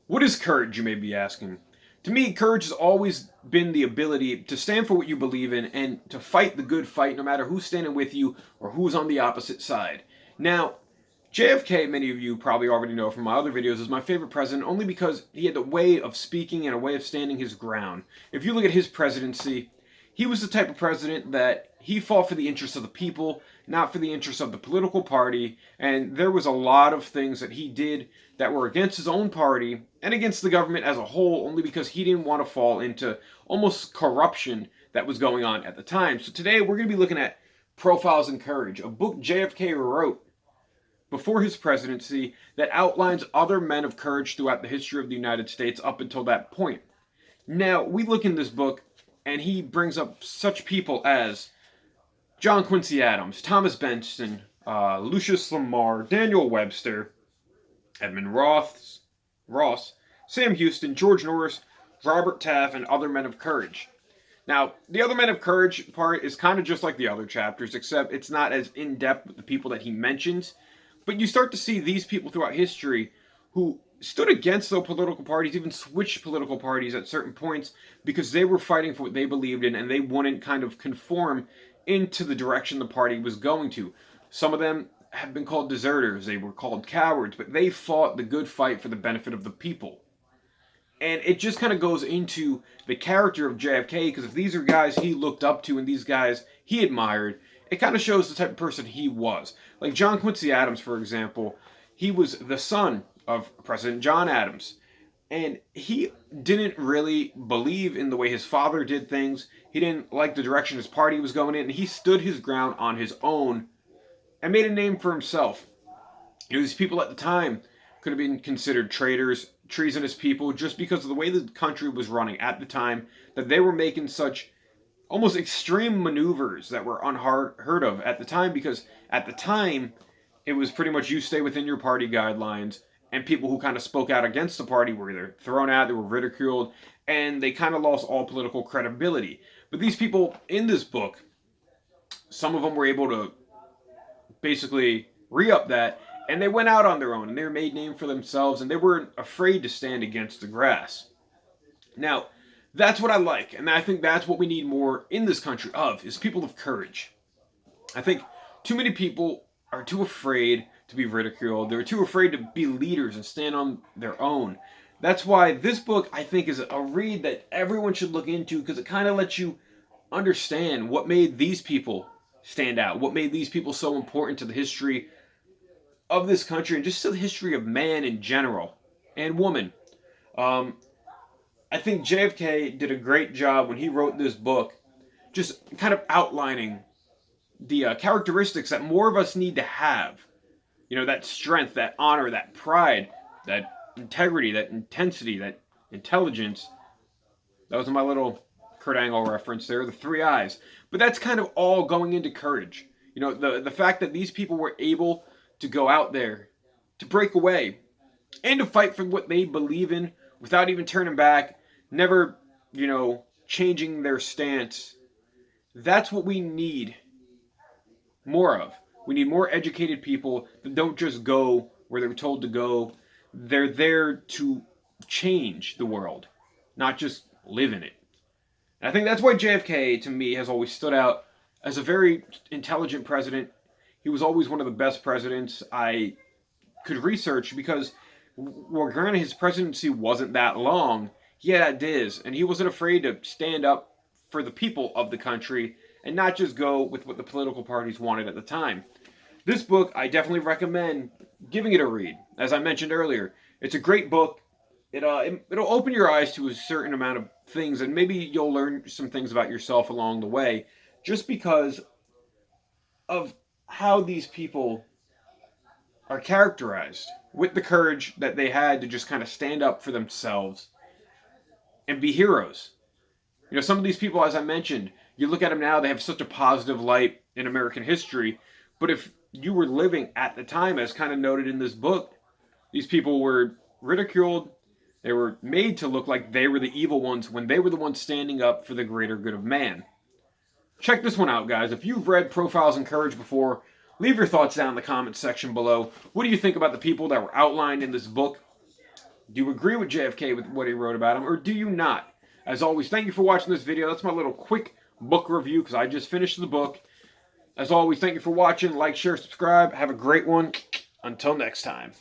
What is courage, you may be asking? To me, courage has always been the ability to stand for what you believe in and to fight the good fight no matter who's standing with you or who's on the opposite side. Now, JFK, many of you probably already know from my other videos, is my favorite president only because he had a way of speaking and a way of standing his ground. If you look at his presidency, he was the type of president that he fought for the interests of the people, not for the interests of the political party, and there was a lot of things that he did that were against his own party and against the government as a whole, only because he didn't want to fall into almost corruption that was going on at the time. So today we're going to be looking at Profiles in Courage, a book JFK wrote before his presidency that outlines other men of courage throughout the history of the United States up until that point. Now, we look in this book, and he brings up such people as John Quincy Adams, Thomas Benson, Lucius Lamar, Daniel Webster, Edmund Ross, Sam Houston, George Norris, Robert Taft, and other men of courage. Now, the other men of courage part is kind of just like the other chapters, except it's not as in depth with the people that he mentions. But you start to see these people throughout history who stood against their political parties, even switched political parties at certain points because they were fighting for what they believed in and they wouldn't kind of conform into the direction the party was going to. Some of them have been called deserters, they were called cowards, but they fought the good fight for the benefit of the people. And it just kind of goes into the character of JFK, because if these are guys he looked up to and these guys he admired, it kind of shows the type of person he was. Like John Quincy Adams, for example, he was the son of President John Adams. And he didn't really believe in the way his father did things. He didn't like the direction his party was going in. And he stood his ground on his own and made a name for himself. You know, these people at the time could have been considered traitors, treasonous people, just because of the way the country was running at the time, that they were making such almost extreme maneuvers that were unheard of at the time, because at the time it was pretty much you stay within your party guidelines, and people who kind of spoke out against the party were either thrown out, they were ridiculed, and they kind of lost all political credibility. But these people in this book, some of them were able to basically re-up that, and they went out on their own and they made name for themselves, and they weren't afraid to stand against the grass. Now, that's what I like, and I think that's what we need more in this country of, is people of courage. I think too many people are too afraid to be ridiculed. They're too afraid to be leaders and stand on their own. That's why this book, I think, is a read that everyone should look into, because it kind of lets you understand what made these people stand out, what made these people so important to the history of this country and just to the history of man in general and woman. I think JFK did a great job when he wrote this book, just kind of outlining the characteristics that more of us need to have. You know, that strength, that honor, that pride, that integrity, that intensity, that intelligence. That was my little Kurt Angle reference there, the three eyes. But that's kind of all going into courage. You know, the fact that these people were able to go out there, to break away, and to fight for what they believe in without even turning back, never, changing their stance. That's what we need more of. We need more educated people that don't just go where they're told to go. They're there to change the world, not just live in it. And I think that's why JFK, to me, has always stood out as a very intelligent president. He was always one of the best presidents I could research because, well, granted, his presidency wasn't that long. He had ideas, and he wasn't afraid to stand up for the people of the country and not just go with what the political parties wanted at the time. This book, I definitely recommend giving it a read. As I mentioned earlier, it's a great book. It'll open your eyes to a certain amount of things, and maybe you'll learn some things about yourself along the way, just because of how these people are characterized, with the courage that they had to just kind of stand up for themselves and be heroes. You know, some of these people, as I mentioned, you look at them now, they have such a positive light in American history, but if you were living at the time, as kind of noted in this book, these people were ridiculed. They were made to look like they were the evil ones when they were the ones standing up for the greater good of man. Check this one out, guys. If you've read Profiles in Courage before, leave your thoughts down in the comments section below. What do you think about the people that were outlined in this book? Do you agree with JFK with what he wrote about him, or do you not? As always, thank you for watching this video. That's my little quick book review because I just finished the book. As always, thank you for watching. Like, share, subscribe. Have a great one. Until next time.